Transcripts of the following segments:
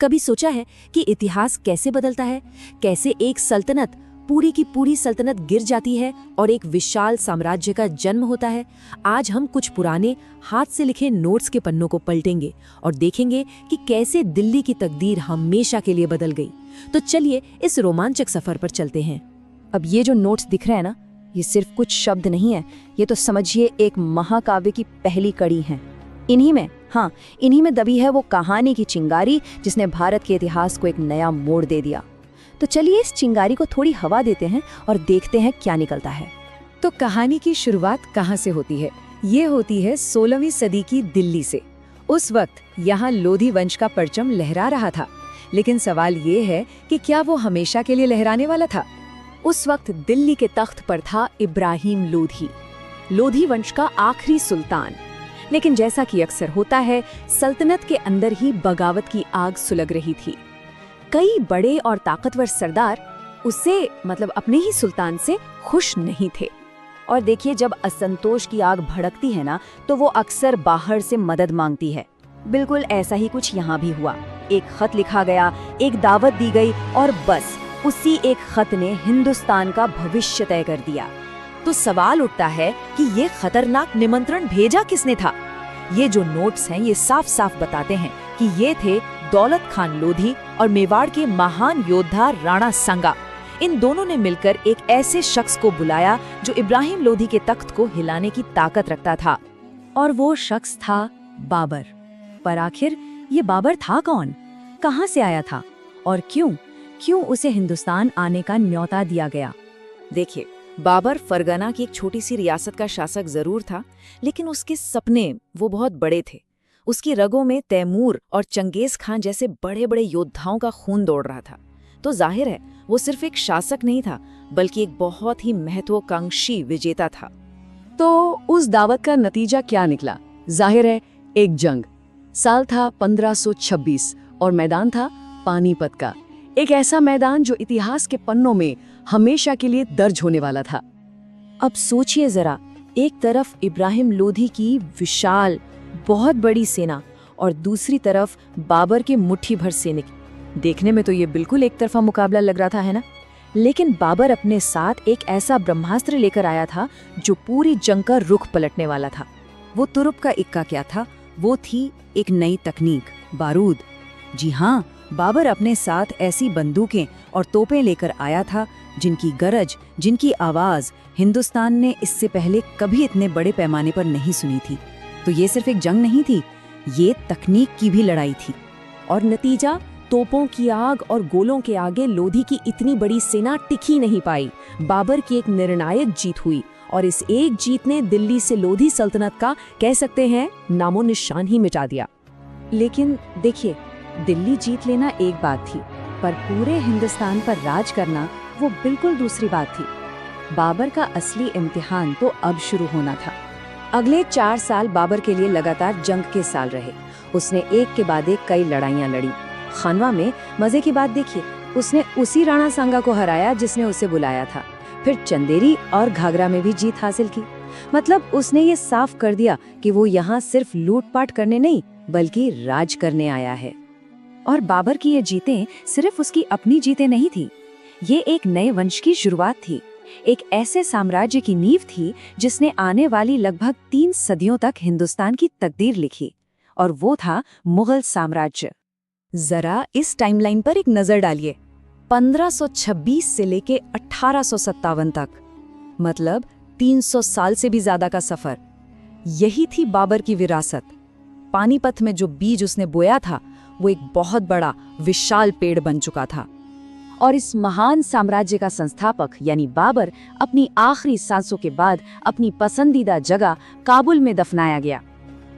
कभी सोचा है कि इतिहास कैसे बदलता है, कैसे एक सल्तनत पूरी की पूरी सल्तनत गिर जाती है और एक विशाल साम्राज्य का जन्म होता है। आज हम कुछ पुराने हाथ से लिखे नोट्स के पन्नों को पलटेंगे और देखेंगे कि कैसे दिल्ली की तकदीर हमेशा के लिए बदल गई। तो चलिए इस रोमांचक सफर पर चलते हैं। अब ये जो नोट्स दिख रहे हैं ना, ये सिर्फ कुछ शब्द नहीं है, ये तो समझिए एक महाकाव्य की पहली कड़ी है। इन्हीं में दबी है वो कहानी की चिंगारी जिसने भारत के इतिहास को एक नया मोड़ दे दिया। तो चलिए इस चिंगारी को थोड़ी हवा देते हैं और देखते हैं क्या निकलता है। तो कहानी की शुरुआत कहाँ से होती है? ये होती है 16वीं सदी की दिल्ली से। उस वक्त यहाँ लोधी वंश का परचम लहरा रहा था, लेकिन सवाल ये है कि क्या वो हमेशा के लिए लहराने वाला था? उस वक्त दिल्ली के तख्त पर था इब्राहिम लोधी, लोधी वंश का आखिरी सुल्तान। लेकिन जैसा कि अक्सर होता है, सल्तनत के अंदर ही बगावत की आग सुलग रही थी। कई बड़े और ताकतवर सरदार उससे अपने ही सुल्तान से खुश नहीं थे। और देखिए, जब असंतोष की आग भड़कती है ना, तो वो अक्सर बाहर से मदद मांगती है। बिल्कुल ऐसा ही कुछ यहाँ भी हुआ। एक खत लिखा गया, एक दावत दी गई और बस उसी एक खत ने हिंदुस्तान का भविष्य तय कर दिया। तो सवाल उठता है कि ये खतरनाक निमंत्रण भेजा किसने था? ये जो नोट्स हैं ये साफ साफ बताते हैं कि ये थे दौलत खान लोधी और मेवाड़ के महान योद्धा राणा सांगा। इन दोनों ने मिलकर एक ऐसे शख्स को बुलाया जो इब्राहिम लोधी के तख्त को हिलाने की ताकत रखता था, और वो शख्स था बाबर। पर आखिर ये बाबर था कौन, कहाँ से आया था और क्यों उसे हिंदुस्तान आने का न्योता दिया गया? देखिए, बाबर फरगना की एक छोटी सी रियासत का शासक जरूर था, लेकिन उसके सपने वो बहुत बड़े थे। उसकी रगों में तैमूर और चंगेज खान जैसे बड़े बड़े योद्धाओं का खून दौड़ रहा था। तो जाहिर है वो सिर्फ एक शासक नहीं था, बल्कि एक बहुत ही महत्वाकांक्षी विजेता था। तो उस दावत का नतीजा क्या निकला? जाहिर है एक जंग। साल था 1526 और मैदान था पानीपत का। एक ऐसा मैदान जो इतिहास के पन्नों में हमेशा के लिए दर्ज होने वाला था। अब सोचिए जरा, एक तरफ इब्राहिम लोधी की विशाल बहुत बड़ी सेना और दूसरी तरफ बाबर के मुट्ठी भर सैनिक। देखने में तो ये बिल्कुल एक तरफा मुकाबला लग रहा था, है ना? लेकिन बाबर अपने साथ एक ऐसा ब्रह्मास्त्र लेकर आया था जो पूरी जंग का रुख पलटने वाला था। वो तुरुप का इक्का क्या था? वो थी एक नई तकनीक, बारूद। जी हाँ, बाबर अपने साथ ऐसी बंदूकें और तोपें लेकर आया था जिनकी गरज, जिनकी आवाज हिंदुस्तान ने इससे पहले कभी इतने बड़े पैमाने पर नहीं सुनी थी। तो ये सिर्फ एक जंग नहीं थी, ये तकनीक की भी लड़ाई थी। और नतीजा, तोपों की आग और गोलों के आगे लोधी की इतनी बड़ी सेना टिकी नहीं पाई। बाबर की एक निर्णायक जीत हुई और इस एक जीत ने दिल्ली से लोधी सल्तनत का, कह सकते हैं, नामो निशान ही मिटा दिया। लेकिन देखिए, दिल्ली जीत लेना एक बात थी, पर पूरे हिंदुस्तान पर राज करना वो बिल्कुल दूसरी बात थी। बाबर का असली इम्तिहान तो अब शुरू होना था। अगले 4 साल बाबर के लिए लगातार जंग के साल रहे। उसने एक के बाद एक कई लड़ाइयां लड़ी। खानवा में मजे की बात देखिए, उसने उसी राणा सांगा को हराया जिसने उसे बुलाया था। फिर चंदेरी और घाघरा में भी जीत हासिल की। उसने ये साफ कर दिया कि वो यहाँ सिर्फ लूटपाट करने नहीं, बल्कि राज करने आया है। और बाबर की ये जीतें सिर्फ उसकी अपनी जीतें नहीं थी, ये एक नए वंश की शुरुआत थी। एक ऐसे साम्राज्य की नींव थी जिसने आने वाली लगभग 3 सदियों तक हिंदुस्तान की तकदीर लिखी, और वो था मुगल साम्राज्य। जरा इस टाइमलाइन पर एक नजर डालिए। 1526 से लेके 1857 तक, मतलब 300 साल से भी ज्यादा का सफर। यही थी बाबर की विरासत। पानीपत में जो बीज उसने बोया था वो एक बहुत बड़ा विशाल पेड़ बन चुका था। और इस महान साम्राज्य का संस्थापक यानी बाबर अपनी आखिरी सांसों के बाद अपनी पसंदीदा जगह काबुल में दफनाया गया।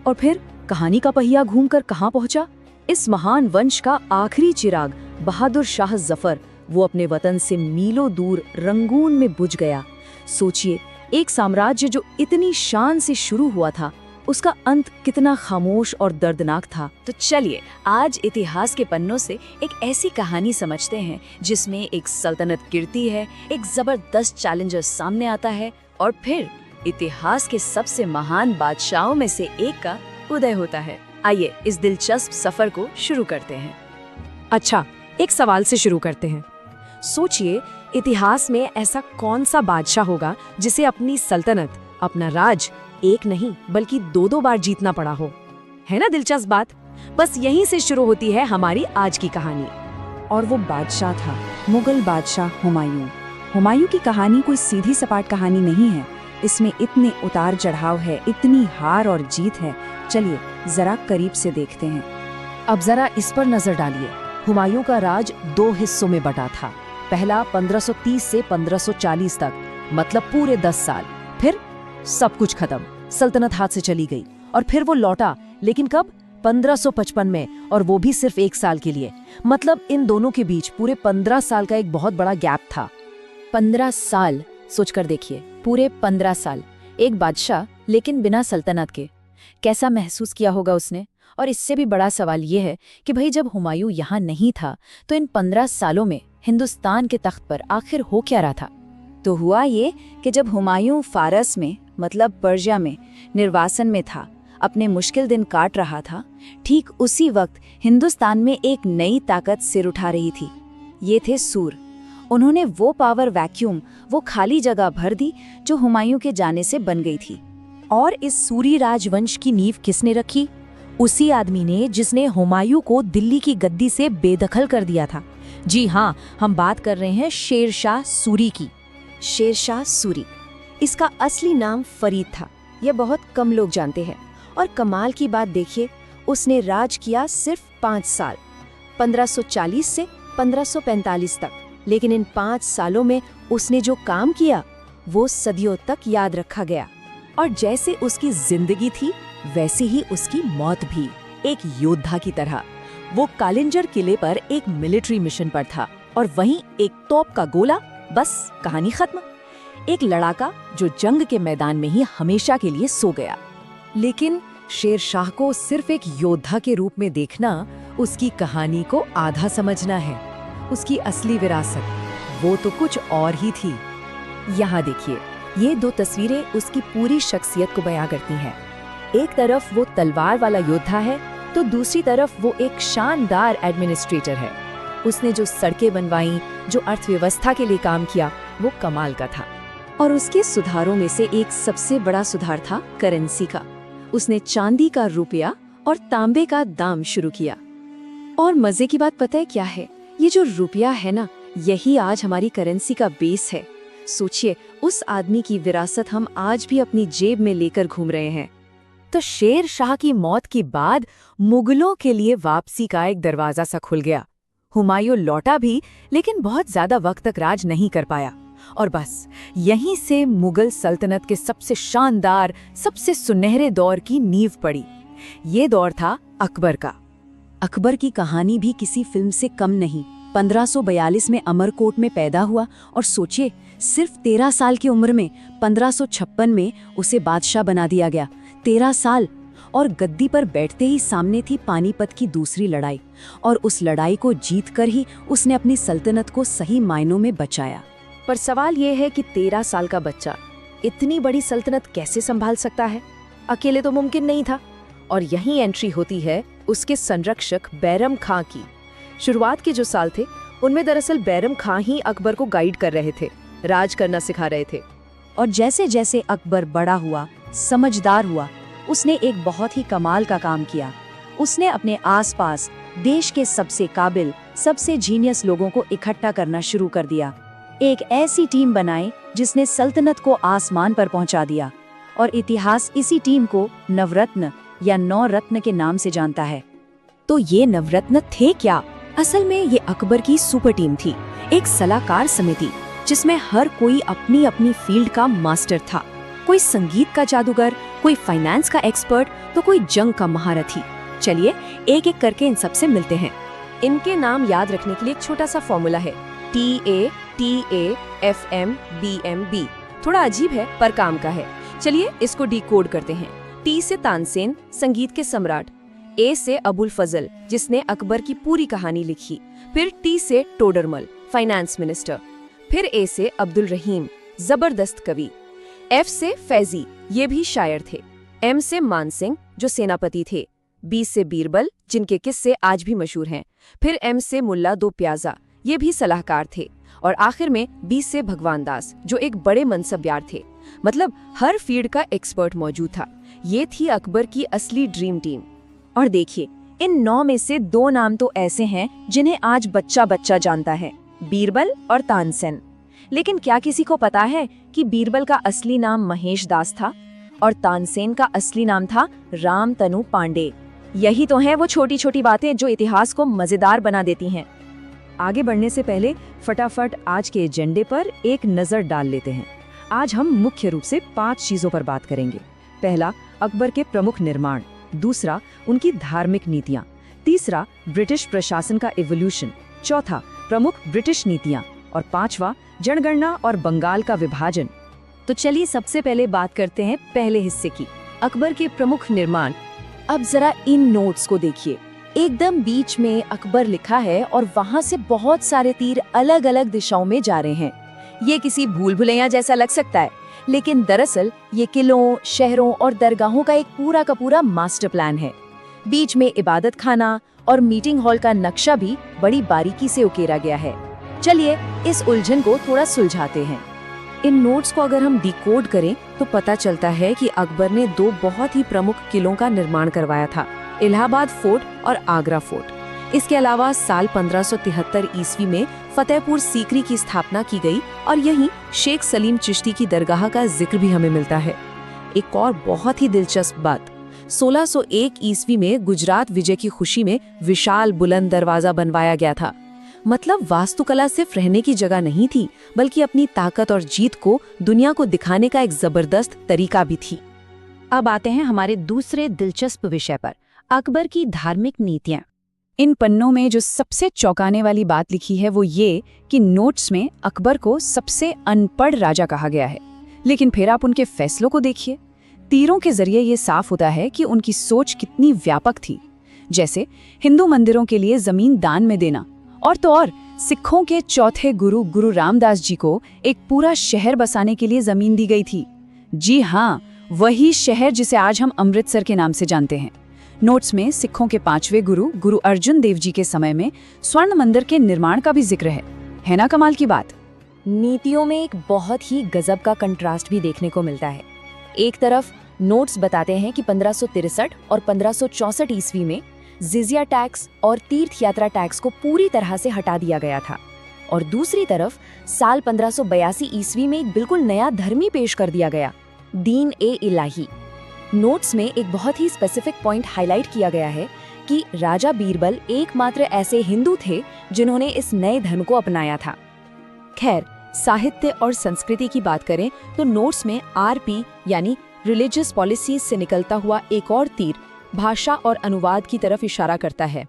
और फिर कहानी का पहिया घूमकर कहाँ पहुंचा? इस महान वंश का आखिरी चिराग बहादुर शाह जफर, वो अपने वतन से मीलों दूर रंगून में बुझ गया। सोचिए, एक साम्राज्य जो इतनी शान से शुरू हुआ था, उसका अंत कितना खामोश और दर्दनाक था। तो चलिए आज इतिहास के पन्नों से एक ऐसी कहानी समझते हैं जिसमें एक सल्तनत गिरती है, एक जबरदस्त चैलेंजर सामने आता है और फिर इतिहास के सबसे महान बादशाहों में से एक का उदय होता है। आइए इस दिलचस्प सफर को शुरू करते हैं। अच्छा, एक सवाल से शुरू करते हैं। सोचिए, इतिहास में ऐसा कौन सा बादशाह होगा जिसे अपनी सल्तनत, अपना राज एक नहीं बल्कि दो बार जीतना पड़ा हो। है ना दिलचस्प बात। बस यहीं से शुरू होती है हमारी आज की कहानी। और वो बादशाह था मुगल बादशाह हुमायूं। हुमायूं की कहानी कोई सीधी सपाट कहानी नहीं है। इसमें इतने उतार चढ़ाव है, इतनी हार और जीत है। चलिए जरा करीब से देखते हैं। अब जरा इस पर नजर डालिए। हुमायूं का राज 2 हिस्सों में बटा था। पहला 1530 से 1540 तक, मतलब पूरे 10 साल। फिर सब कुछ खत्म, सल्तनत हाथ से चली गई। और फिर वो लौटा, लेकिन कब? 1555 में, और वो भी सिर्फ 1 साल के लिए। मतलब इन दोनों के बीच पूरे 15 साल का एक बहुत बड़ा गैप था। 15 साल, सोचकर देखिए, पूरे 15 साल। एक बादशाह, लेकिन बिना सल्तनत के। कैसा महसूस किया होगा उसने। और इससे भी बड़ा सवाल ये है कि भाई जब हुमायूं यहाँ नहीं था तो इन 15 सालों में हिंदुस्तान के तख्त पर आखिर हो क्या रहा था। तो हुआ ये कि जब हुमायूं फारस में, मतलब पर्शिया में निर्वासन में था, अपने मुश्किल दिन काट रहा था, ठीक उसी वक्त हिंदुस्तान में एक नई ताकत सिर उठा रही थी। ये थे सूर। उन्होंने वो पावर वैक्यूम, वो खाली जगह भर दी जो हुमायूं के जाने से बन गई थी। और इस सूरी राजवंश की नींव किसने रखी? उसी आदमी ने जिसने हुमायूं को दिल्ली की गद्दी से बेदखल कर दिया था। जी हाँ, हम बात कर रहे हैं शेर शाह सूरी की। शेर शाह सूरी, इसका असली नाम फरीद था। यह बहुत कम लोग जानते हैं। और कमाल की बात देखिए, उसने राज किया सिर्फ 5 साल, 1540 से 1545 तक। लेकिन इन 5 सालों में उसने जो काम किया वो सदियों तक याद रखा गया। और जैसे उसकी जिंदगी थी वैसे ही उसकी मौत भी, एक योद्धा की तरह। वो कालिंजर किले पर एक मिलिट्री मिशन पर था और वहीं एक तोप का गोला, बस कहानी खत्म। एक लड़ाका जो जंग के मैदान में ही हमेशा के लिए सो गया। लेकिन शेर शाह को सिर्फ एक योद्धा के रूप में देखना, उसकी कहानी को आधा समझना है। उसकी असली विरासत वो तो कुछ और ही थी। यहाँ देखिए, ये 2 तस्वीरें उसकी पूरी शख्सियत को बयां करती हैं। एक तरफ वो तलवार वाला योद्धा है तो दूसरी तरफ वो एक शानदार एडमिनिस्ट्रेटर है। उसने जो सड़कें बनवाई, जो अर्थव्यवस्था के लिए काम किया, वो कमाल का था। और उसके सुधारों में से एक सबसे बड़ा सुधार था करेंसी का। उसने चांदी का रुपया और तांबे का दाम शुरू किया। और मजे की बात पता है क्या है? ये जो रुपया है ना, यही आज हमारी करेंसी का बेस है। सोचिए, उस आदमी की विरासत हम आज भी अपनी जेब में लेकर घूम रहे हैं। तो शेर शाह की मौत के बाद मुगलों के लिए वापसी का एक दरवाजा सा खुल गया। हुमायूं लौटा भी, लेकिन बहुत ज्यादा वक्त तक राज नहीं कर पाया। और बस यहीं से मुगल सल्तनत के सबसे शानदार, सबसे सुनहरे दौर की नींव पड़ी। ये दौर था अकबर का। अकबर की कहानी भी किसी फिल्म से कम नहीं। 1542 में अमरकोट में पैदा हुआ और सोचिए, सिर्फ 13 साल की उम्र में 1556 में उसे बादशाह बना दिया गया। 13 साल। और गद्दी पर बैठते ही सामने थी पानीपत की दूसरी लड़ाई, और उस लड़ाई को जीतकर ही उसने अपनी सल्तनत को सही मायनों में बचाया। पर सवाल ये है कि 13 साल का बच्चा इतनी बड़ी सल्तनत कैसे संभाल सकता है? अकेले तो मुमकिन नहीं था। और यहीं एंट्री होती है उसके संरक्षक बैरम खां की। शुरुआत के जो साल थे उनमें दरअसल बैरम खां ही अकबर को गाइड कर रहे थे, राज करना सिखा रहे थे। और जैसे जैसे अकबर बड़ा हुआ, समझदार हुआ, उसने एक बहुत ही कमाल का काम किया। उसने अपने आसपास देश के सबसे काबिल, सबसे जीनियस लोगों को इकट्ठा करना शुरू कर दिया। एक ऐसी टीम बनाई जिसने सल्तनत को आसमान पर पहुंचा दिया। और इतिहास इसी टीम को नवरत्न या 9 रत्न के नाम से जानता है। तो ये नवरत्न थे क्या? असल में ये अकबर की सुपर टीम थी, एक सलाहकार समिति जिसमें हर कोई अपनी अपनी फील्ड का मास्टर था। कोई संगीत का जादूगर, कोई फाइनेंस का एक्सपर्ट, तो कोई जंग का महारथी। चलिए एक एक करके इन सबसे मिलते हैं। इनके नाम याद रखने के लिए एक छोटा सा फॉर्मूला है, TATAFMBMB। थोड़ा अजीब है पर काम का है। चलिए इसको डिकोड करते हैं। T से तानसेन, संगीत के सम्राट। A से अबुल फजल, जिसने अकबर की पूरी कहानी लिखी। फिर T से टोडरमल, फाइनेंस मिनिस्टर। फिर A से अब्दुल रहीम, जबरदस्त कवि। F से फैजी, ये भी शायर थे। M से मानसिंह, जो सेनापति थे। बी से बीरबल, जिनके किस्से आज भी मशहूर हैं। फिर एम से मुल्ला दो प्याजा, ये भी सलाहकार थे। और आखिर में बी से भगवान दास, जो एक बड़े मनसबियार थे। मतलब हर फील्ड का एक्सपर्ट मौजूद था। ये थी अकबर की असली ड्रीम टीम। और देखिए, इन 9 में से 2 नाम तो ऐसे हैं जिन्हें आज बच्चा बच्चा जानता है, बीरबल और तानसेन। लेकिन क्या किसी को पता है कि बीरबल का असली नाम महेश दास था और तानसेन का असली नाम था रामतनु पांडे? यही तो हैं वो छोटी छोटी बातें जो इतिहास को मजेदार बना देती हैं। आगे बढ़ने से पहले फटाफट आज के एजेंडे पर एक नजर डाल लेते हैं। आज हम मुख्य रूप से 5 चीजों पर बात करेंगे। पहला, अकबर के प्रमुख निर्माण। दूसरा, उनकी धार्मिक नीतियां। तीसरा, ब्रिटिश प्रशासन का इवोल्यूशन। चौथा, प्रमुख ब्रिटिश नीतियां। और 5वां, जनगणना और बंगाल का विभाजन। तो चलिए सबसे पहले बात करते हैं पहले हिस्से की, अकबर के प्रमुख निर्माण। अब जरा इन नोट्स को देखिए। एकदम बीच में अकबर लिखा है और वहाँ से बहुत सारे तीर अलग अलग दिशाओं में जा रहे हैं। ये किसी भूल भुलैया जैसा लग सकता है, लेकिन दरअसल ये किलों, शहरों और दरगाहों का एक पूरा का पूरा मास्टर प्लान है। बीच में इबादत खाना और मीटिंग हॉल का नक्शा भी बड़ी बारीकी से उकेरा गया है। चलिए इस उलझन को थोड़ा सुलझाते हैं। इन नोट्स को अगर हम डिकोड करें तो पता चलता है कि अकबर ने 2 बहुत ही प्रमुख किलों का निर्माण करवाया था, इलाहाबाद फोर्ट और आगरा फोर्ट। इसके अलावा साल 1573 ईस्वी में फतेहपुर सीकरी की स्थापना की गई और यहीं शेख सलीम चिश्ती की दरगाह का जिक्र भी हमें मिलता है। एक और बहुत ही दिलचस्प बात, 1601 ईस्वी में गुजरात विजय की खुशी में विशाल बुलंद दरवाजा बनवाया गया था। मतलब वास्तुकला सिर्फ रहने की जगह नहीं थी, बल्कि अपनी ताकत और जीत को दुनिया को दिखाने का एक जबरदस्त तरीका भी थी। अब आते हैं हमारे दूसरे दिलचस्प विषय पर, अकबर की धार्मिक नीतियां। इन पन्नों में जो सबसे चौंकाने वाली बात लिखी है वो ये कि नोट्स में अकबर को सबसे अनपढ़ राजा कहा गया है। लेकिन फिर आप उनके फैसलों को देखिए। तीरों के जरिए ये साफ होता है कि उनकी सोच कितनी व्यापक थी। जैसे हिंदू मंदिरों के लिए जमीन दान में देना, और तो और सिखों के चौथे गुरु रामदास जी को एक पूरा शहर बसाने के लिए जमीन दी गई थी। जी हाँ, वही शहर जिसे आज हम अमृतसर के नाम से जानते हैं। नोट्स में सिखों के 5वें गुरु अर्जुन देव जी के समय में स्वर्ण मंदिर के निर्माण का भी जिक्र है ना कमाल की बात। नीतियों में एक बहुत ही गजब का कंट्रास्ट भी देखने को मिलता है। एक तरफ नोट्स बताते हैं कि 1563 और 1564 ईस्वी में जिजिया टैक्स और तीर्थ यात्रा टैक्स को पूरी तरह से हटा दिया गया था, और दूसरी तरफ साल 1582 ईस्वी में एक बिल्कुल नया धर्म ही पेश कर दिया गया, दीन ए इलाही। नोट्स में एक बहुत ही स्पेसिफिक पॉइंट हाईलाइट किया गया है कि राजा बीरबल एकमात्र ऐसे हिंदू थे जिन्होंने इस नए धर्म को अपनाया था। खैर, साहित्य और संस्कृति की बात करें तो नोट्स में आरपी यानी रिलीजियस पॉलिसीज से निकलता हुआ एक और तीर भाषा और अनुवाद की तरफ इशारा करता है।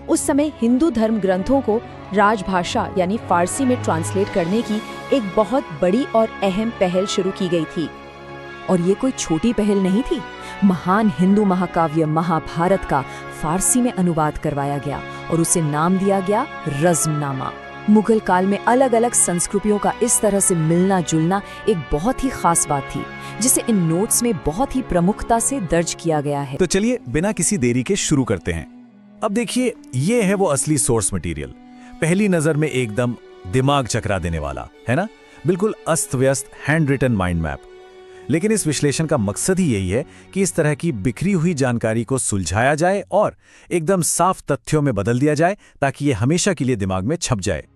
उस समय हिंदू धर्म ग्रंथों को राजभाषा यानी फारसी में ट्रांसलेट करने की एक बहुत बड़ी और अहम पहल शुरू की गई थी। और ये कोई छोटी पहल नहीं थी। महान हिंदू महाकाव्य महाभारत का फारसी में अनुवाद करवाया गया और उसे नाम दिया गया रज़्मनामा। मुगल काल में अलग अलग संस्कृतियों का इस तरह से मिलना जुलना एक बहुत ही खास बात थी, जिसे इन नोट्स में बहुत ही प्रमुखता से दर्ज किया गया है। तो चलिए बिना किसी देरी के शुरू करते हैं। अब देखिए, ये है वो असली सोर्स मटेरियल। पहली नजर में एकदम दिमाग चकरा देने वाला है ना, बिल्कुल अस्त व्यस्त हैंड रिटन माइंड मैप। लेकिन इस विश्लेषण का मकसद ही यही है कि इस तरह की बिखरी हुई जानकारी को सुलझाया जाए और एकदम साफ तथ्यों में बदल दिया जाए, ताकि ये हमेशा के लिए दिमाग में छप जाए।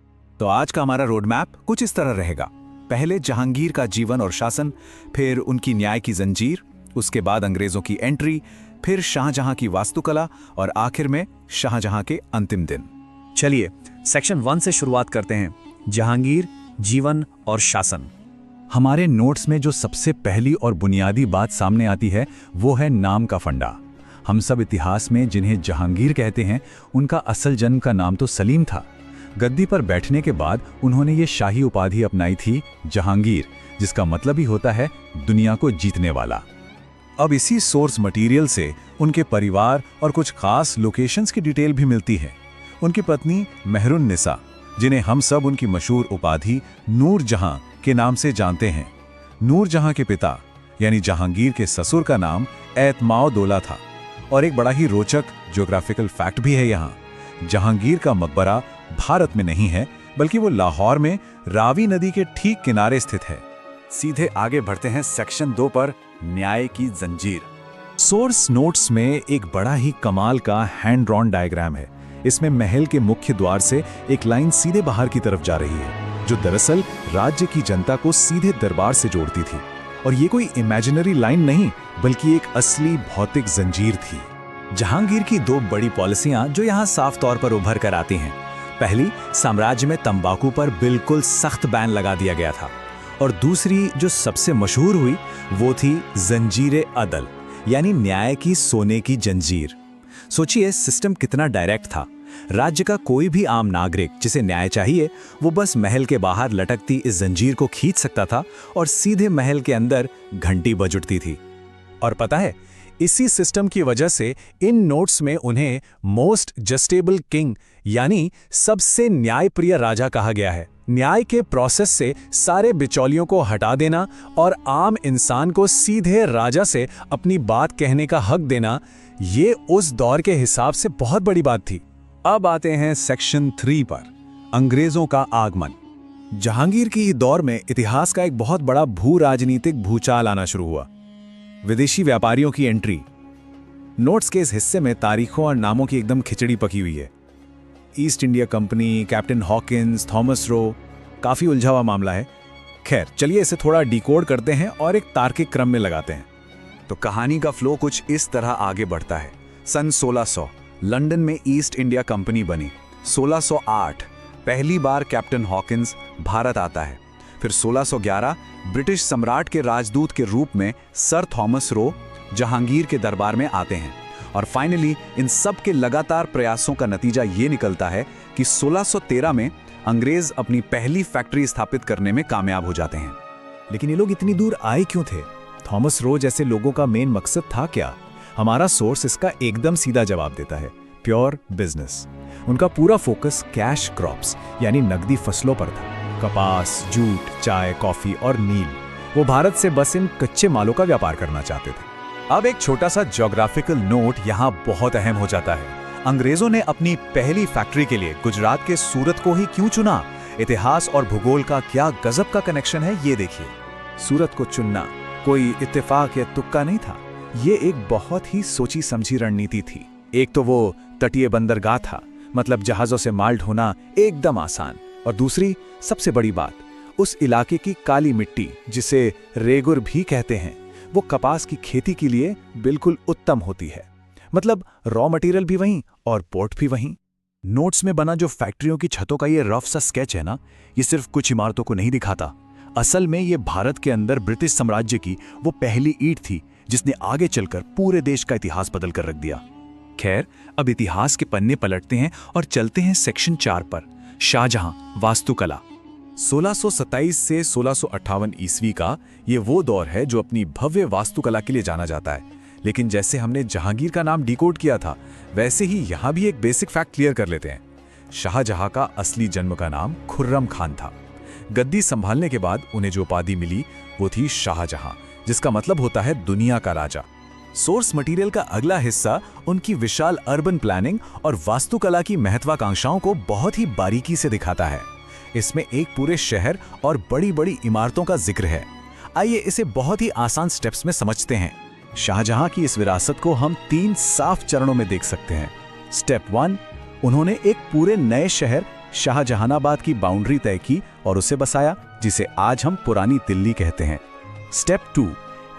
तो आज का हमारा रोड मैप कुछ इस तरह रहेगा। पहले जहांगीर का जीवन और शासन, फिर उनकी न्याय की जंजीर, उसके बाद अंग्रेजों की एंट्री, फिर शाहजहां की वास्तुकला और आखिर में शाहजहां के अंतिम दिन। चलिए सेक्शन 1 से शुरुआत करते हैं, जहांगीर, जीवन और शासन। हमारे नोट्स में जो सबसे पहली और बुनियादी बात सामने आती है वो है नाम का फंडा। हम सब इतिहास में जिन्हें जहांगीर कहते हैं, उनका असल जन्म का नाम तो सलीम था। गद्दी पर बैठने के बाद उन्होंने ये शाही उपाधि अपनाई थी जहांगीर, जिसका मतलब ही होता है दुनिया को जीतने वाला। अब इसी सोर्स मटेरियल से उनके परिवार और कुछ खास लोकेशंस की डिटेल भी मिलती है। उनकी पत्नी मेहरुन निसा, जिन्हें हम सब उनकी मशहूर उपाधि नूर जहां के नाम से जानते हैं। नूर जहां के पिता यानी जहांगीर के ससुर का नाम एतमाउद्दौला था और एक बड़ा ही रोचक ज्योग्राफिकल फैक्ट भी है यहाँ। जहांगीर का मकबरा भारत में नहीं है, बल्कि वो लाहौर में रावी नदी के ठीक किनारे स्थित है। सीधे आगे बढ़ते हैं सेक्शन 2 पर, न्याय की जंजीर। सोर्स नोट्स में एक बड़ा ही कमाल का हैंड ड्रॉन डायग्राम है। इसमें महल के मुख्य द्वार से एक लाइन सीधे बाहर की तरफ जा रही है, जो दरअसल राज्य की जनता को सीधे दरबार से जोड़ती थी। और ये कोई इमेजिनरी लाइन नहीं, बल्कि एक असली भौतिक जंजीर थी। जहांगीर की 2 बड़ी पॉलिसियां जो यहाँ साफ तौर पर उभर कर आती हैं। पहली, साम्राज्य में तंबाकू पर बिल्कुल सख्त बैन लगा दिया गया था, और दूसरी जो सबसे मशहूर हुई वो थी जंजीर अदल, यानी न्याय की सोने की जंजीर। सोचिए सिस्टम कितना डायरेक्ट था। राज्य का कोई भी आम नागरिक जिसे न्याय चाहिए, वो बस महल के बाहर लटकती इस जंजीर को खींच सकता था और सीधे महल के अंदर घंटी बज उठती थी। और पता है, इसी सिस्टम की वजह से इन नोट्स में उन्हें मोस्ट जस्टेबल किंग, यानी सबसे न्यायप्रिय राजा कहा गया है। न्याय के प्रोसेस से सारे बिचौलियों को हटा देना और आम इंसान को सीधे राजा से अपनी बात कहने का हक देना, ये उस दौर के हिसाब से बहुत बड़ी बात थी। अब आते हैं सेक्शन 3 पर, अंग्रेजों का आगमन। जहांगीर की दौर में इतिहास का एक बहुत बड़ा भू राजनीतिक भूचाल आना शुरू हुआ। विदेशी व्यापारियों की एंट्री। नोट्स के इस हिस्से में तारीखों और नामों की एकदम खिचड़ी पकी हुई है। East India company, captain Hawkins, Thomas Roe, काफी उलझा हुआ मामला है। खैर, चलिए इसे थोड़ा डिकोड करते हैं और एक तार्किक क्रम में लगाते हैं। तो कहानी का फ्लो कुछ इस तरह आगे बढ़ता है। सन 1600 लंदन में ईस्ट इंडिया कंपनी बनी। 1608 पहली बार कैप्टन हॉकिंस भारत आता है। फिर 1611 ब्रिटिश सम्राट के राजदूत के रूप में सर थॉमस रो जहांगीर के दरबार में आते हैं। और फाइनली इन सब के लगातार प्रयासों का नतीजा ये निकलता है कि 1613 में अंग्रेज अपनी पहली फैक्ट्री स्थापित करने में कामयाब हो जाते हैं। लेकिन ये लोग इतनी दूर आए क्यों थे? थॉमस रो जैसे लोगों का मेन मकसद था क्या? हमारा सोर्स इसका एकदम सीधा जवाब देता है, प्योर बिजनेस। उनका पूरा फोकस कैश क्रॉप्स यानी नकदी फसलों पर था। कपास, जूट, चाय, कॉफी और नील। वो भारत से बस इन कच्चे मालों का व्यापार करना चाहते थे। अब एक छोटा सा ज्योग्राफिकल नोट यहाँ बहुत अहम हो जाता है। अंग्रेजों ने अपनी पहली फैक्ट्री के लिए गुजरात के सूरत को ही क्यों चुना? इतिहास और भूगोल का क्या गजब का कनेक्शन है, ये देखिए। सूरत को चुनना कोई इत्तेफाक या तुक्का नहीं था, ये एक बहुत ही सोची समझी रणनीति थी। एक तो वो तटीय बंदरगाह था, मतलब जहाजों से माल ढोना एकदम आसान। और दूसरी सबसे बड़ी बात, उस इलाके की काली मिट्टी, जिसे रेगुर भी कहते हैं, वो कपास की खेती के लिए बिल्कुल उत्तम होती है। मतलब रॉ मटेरियल भी वहीं और पोर्ट भी वहीं। नोट्स में बना जो फैक्ट्रियों की छतों का ये रफ सा स्केच है ना, ये सिर्फ कुछ इमारतों को नहीं दिखाता। असल में ये भारत के अंदर ब्रिटिश साम्राज्य की वो पहली ईंट थी जिसने आगे चलकर पूरे देश का इतिहास बदल कर रख दिया। खैर, अब इतिहास के पन्ने पलटते हैं और चलते हैं सेक्शन 4 पर, शाहजहां, वास्तुकला। 1627 से 1658 ईस्वी का ये वो दौर है जो अपनी भव्य वास्तुकला के लिए जाना जाता है। लेकिन जैसे हमने जहांगीर का नाम डिकोड किया था, वैसे ही यहाँ भी एक बेसिक फैक्ट क्लियर कर लेते हैं। शाहजहां का असली जन्म का नाम खुर्रम खान था। गद्दी संभालने के बाद उन्हें जो उपाधि मिली वो थी शाहजहां, जिसका मतलब होता है दुनिया का राजा। सोर्स मटेरियल का अगला हिस्सा उनकी विशाल अर्बन प्लानिंग और वास्तुकला की महत्वाकांक्षाओं को बहुत ही बारीकी से दिखाता है। इसमें एक पूरे शहर और बड़ी बड़ी इमारतों का जिक्र है। आइए इसे बहुत ही आसान स्टेप्स में समझते हैं। शाहजहां की इस विरासत को हम 3 साफ चरणों में देख सकते हैं। स्टेप 1, उन्होंने एक पूरे नए शहर शाहजहानाबाद की बाउंड्री तय की और उसे बसाया, जिसे आज हम पुरानी दिल्ली कहते हैं। स्टेप 2,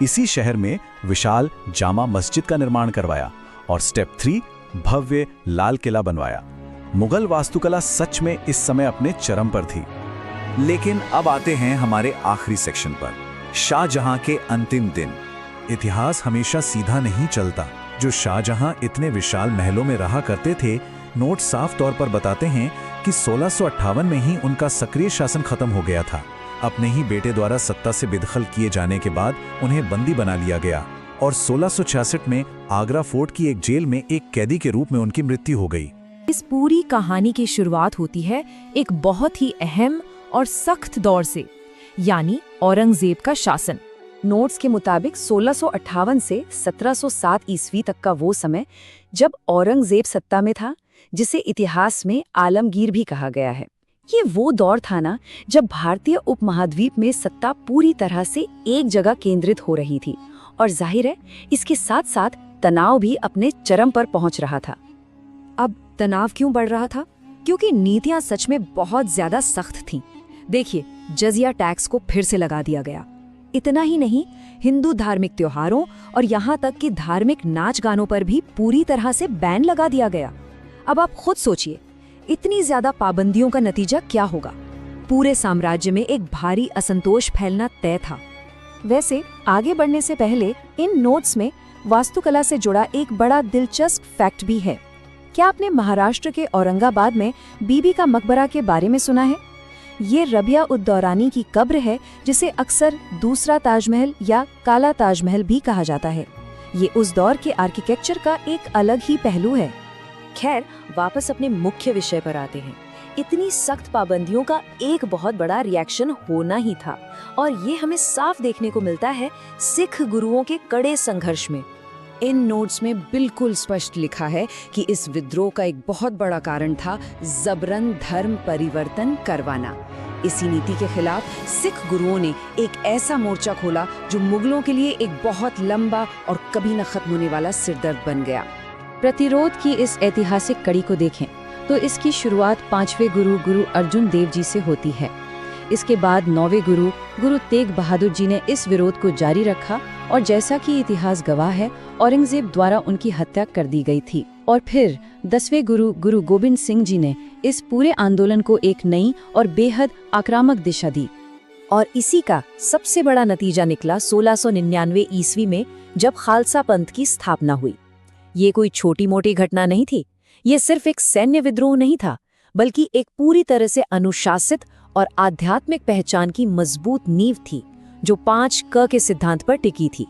इसी शहर में विशाल जामा मस्जिद का निर्माण करवाया। और स्टेप 3, भव्य लाल किला बनवाया। मुगल वास्तुकला सच में इस समय अपने चरम पर थी। लेकिन अब आते हैं हमारे आखिरी सेक्शन पर, शाहजहां के अंतिम दिन। इतिहास हमेशा सीधा नहीं चलता। जो शाहजहां इतने विशाल महलों में रहा करते थे, नोट साफ तौर पर बताते हैं कि 1658 में ही उनका सक्रिय शासन खत्म हो गया था। अपने ही बेटे द्वारा सत्ता से बेदखल किए जाने के बाद उन्हें बंदी बना लिया गया और 1666 में आगरा फोर्ट की एक जेल में एक कैदी के रूप में उनकी मृत्यु हो गई। इस पूरी कहानी की शुरुआत होती है एक बहुत ही अहम और सख्त दौर से, यानी औरंगजेब का शासन। नोट्स के मुताबिक 1658 से 1707 ईस्वी तक का वो समय जब औरंगजेब सत्ता में था, जिसे इतिहास में आलमगीर भी कहा गया है। ये वो दौर था ना जब भारतीय उपमहाद्वीप में सत्ता पूरी तरह से एक जगह केंद्रित हो रही थी, और जाहिर है इसके साथ साथ तनाव भी अपने चरम पर पहुंच रहा था। अब तनाव क्यों बढ़ रहा था? क्योंकि नीतियां सच में बहुत ज्यादा सख्त थीं। देखिए, जजिया टैक्स को फिर से लगा दिया गया। इतना ही नहीं, हिंदू धार्मिक त्योहारों और यहाँ तक कि धार्मिक नाच गानों पर भी पूरी तरह से बैन लगा दिया गया। अब आप खुद सोचिए, इतनी ज्यादा पाबंदियों का नतीजा क्या होगा? पूरे साम्राज्य में एक भारी असंतोष फैलना तय था। वैसे आगे बढ़ने से पहले इन नोट्स में वास्तुकला से जुड़ा एक बड़ा दिलचस्प फैक्ट भी है। क्या आपने महाराष्ट्र के औरंगाबाद में बीबी का मकबरा के बारे में सुना है? ये रबिया उद दौरानी की कब्र है, जिसे अक्सर दूसरा ताजमहल या काला ताजमहल भी कहा जाता है। ये उस दौर के आर्किटेक्चर का एक अलग ही पहलू है। खैर, वापस अपने मुख्य विषय पर आते हैं। इतनी सख्त पाबंदियों का एक बहुत बड़ा रिएक्शन होना ही था, और ये हमें साफ देखने को मिलता है सिख गुरुओं के कड़े संघर्ष में। इन नोट्स में बिल्कुल स्पष्ट लिखा है कि इस विद्रोह का एक बहुत बड़ा कारण था जबरन धर्म परिवर्तन करवाना। इसी नीति के खिलाफ सिख गुरुओं ने एक ऐसा मोर्चा खोला जो मुगलों के लिए एक बहुत लंबा और कभी न खत्म होने वाला सिरदर्द बन गया। प्रतिरोध की इस ऐतिहासिक कड़ी को देखें तो इसकी शुरुआत 5वें गुरु अर्जुन देव जी से होती है। इसके बाद 9वें गुरु तेग बहादुर जी ने इस विरोध को जारी रखा, और जैसा कि इतिहास गवाह है, औरंगजेब द्वारा उनकी हत्या कर दी गई थी। और फिर 10वें गुरु गोविंद सिंह जी ने इस पूरे आंदोलन को एक नई और बेहद आक्रामक दिशा दी। और इसी का सबसे बड़ा नतीजा निकला 1699 ईस्वी में, जब खालसा पंथ की स्थापना हुई। ये कोई छोटी मोटी घटना नहीं थी। ये सिर्फ एक सैन्य विद्रोह नहीं था, बल्कि एक पूरी तरह से अनुशासित और आध्यात्मिक पहचान की मजबूत नींव थी, जो 5 क के सिद्धांत पर टिकी थी।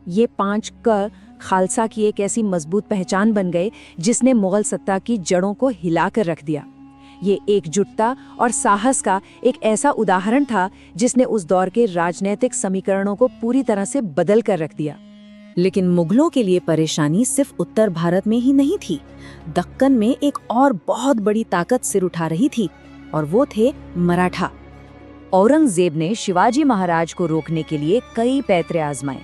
ये 5 क खालसा की एक ऐसी मजबूत पहचान बन गए जिसने मुगल सत्ता की जड़ों को हिलाकर रख दिया। ये एकजुटता और साहस का एक ऐसा उदाहरण था जिसने उस दौर के राजनीतिक समीकरणों को पूरी तरह से बदल कर रख दिया। लेकिन मुगलों के लिए परेशानी सिर्फ उत्तर भारत में ही नहीं थी। दक्कन में एक और बहुत बड़ी ताकत सिर उठा रही थी, और वो थे मराठा। औरंगजेब ने शिवाजी महाराज को रोकने के लिए कई पैतरे आजमाए।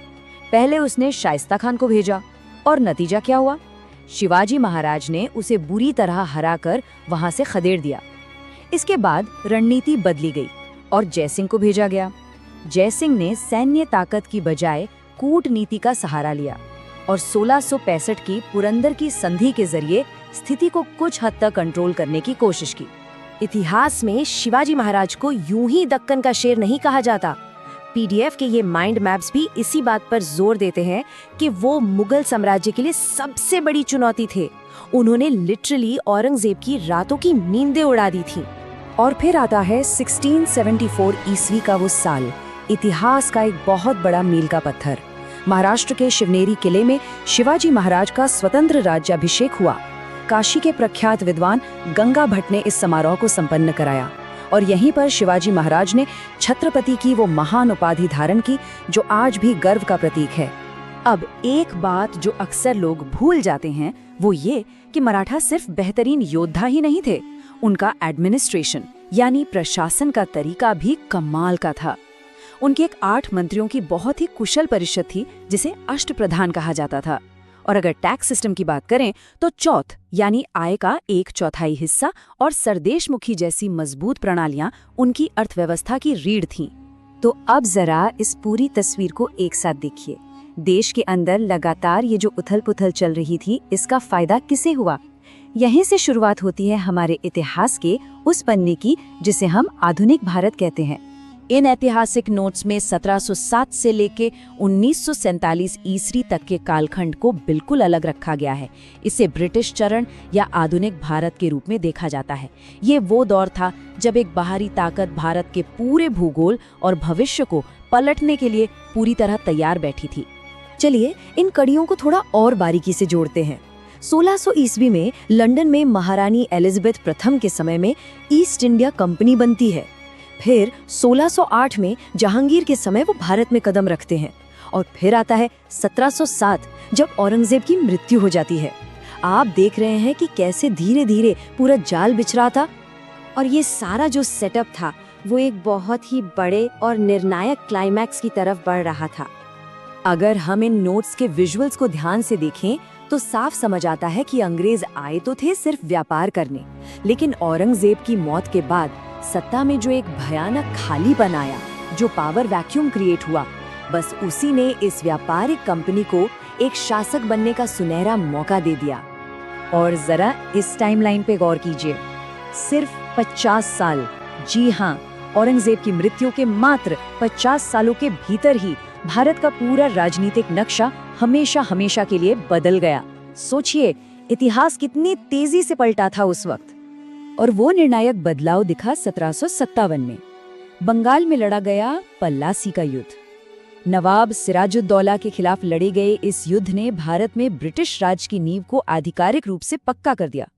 पहले उसने शाइस्ता खान को भेजा, और नतीजा क्या हुआ? शिवाजी महाराज ने उसे बुरी तरह हराकर वहां से खदेड़ दिया। इसके बाद रणनीति बदली गई और जयसिंह को भेजा गया। जयसिंह ने सैन्य ताकत की बजाय कूटनीति का सहारा लिया, और 1665 की पुरंदर की संधि के जरिए स्थिति को कुछ हद तक कंट्रोल करने की कोशिश की। इतिहास में शिवाजी महाराज को यूं ही दक्कन का शेर नहीं कहा जाता। पीडीएफ के ये माइंड मैप्स भी इसी बात पर जोर देते हैं कि वो मुगल साम्राज्य के लिए सबसे बड़ी चुनौती थे। उन्होंने लिटरली औरंगजेब की रातों की नींदें उड़ा दी थी। और फिर आता है 1674 ईस्वी का वो साल, इतिहास का एक बहुत बड़ा मील का पत्थर। महाराष्ट्र के शिवनेरी किले में शिवाजी महाराज का स्वतंत्र राज्याभिषेक हुआ। काशी के प्रख्यात विद्वान गंगा भट्ट ने इस समारोह को संपन्न कराया, और यहीं पर शिवाजी महाराज ने छत्रपति की वो महान उपाधि धारण की जो आज भी गर्व का प्रतीक है। अब एक बात जो अक्सर लोग भूल जाते हैं वो ये कि मराठा सिर्फ बेहतरीन योद्धा ही नहीं थे, उनका एडमिनिस्ट्रेशन यानी प्रशासन का तरीका भी कमाल का था। उनके एक 8 मंत्रियों की बहुत ही कुशल परिषद थी जिसे अष्टप्रधान कहा जाता था। और अगर टैक्स सिस्टम की बात करें तो चौथ यानी आय का 1/4 हिस्सा और सरदेशमुखी जैसी मजबूत प्रणालियां उनकी अर्थव्यवस्था की रीढ़ थीं। तो अब जरा इस पूरी तस्वीर को एक साथ देखिए। देश के अंदर लगातार ये जो उथल-पुथल चल रही थी, इसका फायदा किसे हुआ? यहीं से शुरुआत होती है हमारे इतिहास के उस पन्ने की जिसे हम आधुनिक भारत कहते हैं। इन ऐतिहासिक नोट्स में 1707 से लेके 1947 ईस्वी तक के कालखंड को बिल्कुल अलग रखा गया है। इसे ब्रिटिश चरण या आधुनिक भारत के रूप में देखा जाता है। ये वो दौर था जब एक बाहरी ताकत भारत के पूरे भूगोल और भविष्य को पलटने के लिए पूरी तरह तैयार बैठी थी। चलिए इन कड़ियों को थोड़ा और बारीकी से जोड़ते हैं। 1600 ईस्वी में लंदन में महारानी एलिजाबेथ प्रथम के समय में ईस्ट इंडिया कंपनी बनती है। फिर 1608 में जहांगीर के समय वो भारत में कदम रखते हैं और फिर आता है 1707 जब औरंगजेब की मृत्यु हो जाती है। आप देख रहे हैं कि कैसे धीरे धीरे पूरा जाल बिछ रहा था और ये सारा जो सेटअप था वो एक बहुत ही बड़े और निर्णायक क्लाइमैक्स की तरफ बढ़ रहा था। अगर हम इन नोट्स के विजुअल्स को ध्यान से देखें तो साफ समझ आता है कि अंग्रेज आए तो थे सिर्फ व्यापार करने, लेकिन औरंगजेब की मौत के बाद सत्ता में जो एक भयानक खालीपन आया, जो पावर वैक्यूम क्रिएट हुआ, बस उसी ने इस व्यापारिक कंपनी को एक शासक बनने का सुनहरा मौका दे दिया। और जरा इस टाइमलाइन पे गौर कीजिए, सिर्फ 50 साल, जी हाँ, औरंगजेब की मृत्यु के मात्र 50 सालों के भीतर ही भारत का पूरा राजनीतिक नक्शा हमेशा हमेशा के लिए बदल गया। सोचिए, इतिहास कितनी तेजी से पलटा था उस वक्त। और वो निर्णायक बदलाव दिखा 1757 में। बंगाल में लड़ा गया पल्लासी का युद्ध। नवाब सिराजुद्दौला के खिलाफ लड़े गए इस युद्ध ने भारत में ब्रिटिश राज की नींव को आधिकारिक रूप से पक्का कर दिया।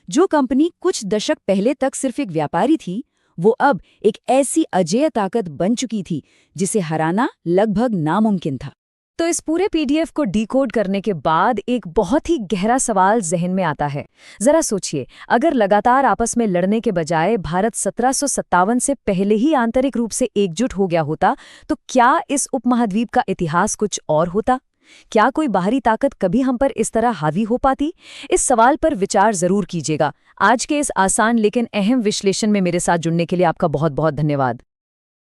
जो कंपनी कुछ दशक पहले तक सिर्फ एक व्यापारी थी, वो अब एक ऐसी अजेय ताकत बन चुकी थी जिसे हराना लगभग नामुमकिन था। तो इस पूरे पीडीएफ को डिकोड करने के बाद एक बहुत ही गहरा सवाल जहन में आता है। जरा सोचिए, अगर लगातार आपस में लड़ने के बजाय भारत 1757 से पहले ही आंतरिक रूप से एकजुट हो गया होता, तो क्या इस उपमहाद्वीप का इतिहास कुछ और होता? क्या कोई बाहरी ताकत कभी हम पर इस तरह हावी हो पाती? इस सवाल पर विचार जरूर कीजिएगा। आज के इस आसान लेकिन अहम विश्लेषण में मेरे साथ जुड़ने के लिए आपका बहुत बहुत धन्यवाद।